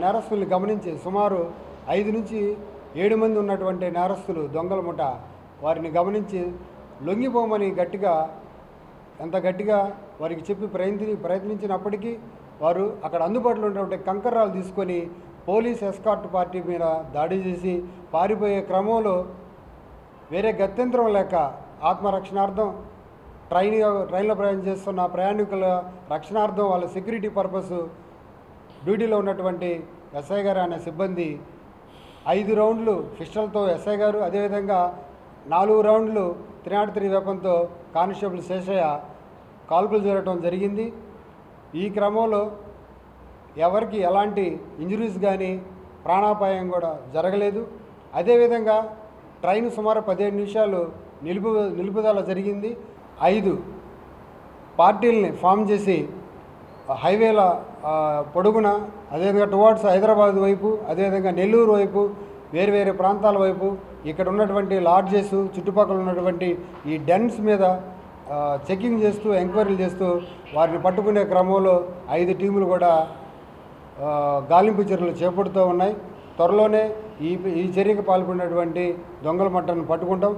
నేరస్తుల్ని గమనించి సుమారు 5 నుంచి 7 మంది ఉన్నటువంటి నేరస్తులు దొంగల ముఠ వారిని గమనించి లొంగిపోమని ఎంత గట్టిగా వారికి చెప్పి ప్రయత్నించినప్పటికీ వారు అక్కడ అందుబాటులో ఉన్నటువంటి కంకర్రాలు తీసుకొని పోలీస్ ఎస్కార్ట్ పార్టీ మీద దాడి చేసి పారిపోయే క్రమంలో వేరే గత్యంతరం లేక ఆత్మరక్షణార్థం ట్రైన్లో ప్రయాణం చేస్తున్న ప్రయాణికుల రక్షణార్థం వాళ్ళ సెక్యూరిటీ పర్పస్ డ్యూటీలో ఉన్నటువంటి ఎస్ఐ గారు అనే సిబ్బంది 5 రౌండ్లు పిస్టల్తో ఎస్ఐ గారు, అదేవిధంగా 4 రౌండ్లు 303 వెపన్తో కానిస్టేబుల్ శేషయ్య కాల్పులు జరగడం జరిగింది. ఈ క్రమంలో ఎవరికి ఎలాంటి ఇంజరీస్ కానీ ప్రాణాపాయం కూడా జరగలేదు. అదేవిధంగా ట్రైన్ సుమారు 17 నిమిషాలు నిలుపుదల జరిగింది. 5 పార్టీల్ని ఫామ్ చేసి హైవేల పొడుగున, అదేవిధంగా టువార్డ్స్ హైదరాబాద్ వైపు, అదేవిధంగా నెల్లూరు వైపు, వేరు ప్రాంతాల వైపు ఇక్కడ ఉన్నటువంటి లాడ్జెస్ చుట్టుపక్కల ఉన్నటువంటి ఈ డెన్స్ మీద చెకింగ్ చేస్తూ ఎంక్వైరీలు చేస్తూ వారిని పట్టుకునే క్రమంలో 5 టీములు కూడా గాలింపు చర్యలు చేపడుతూ ఉన్నాయి. త్వరలోనే ఈ చర్యకు పాల్పడినటువంటి దొంగల మట్టను పట్టుకుంటాం.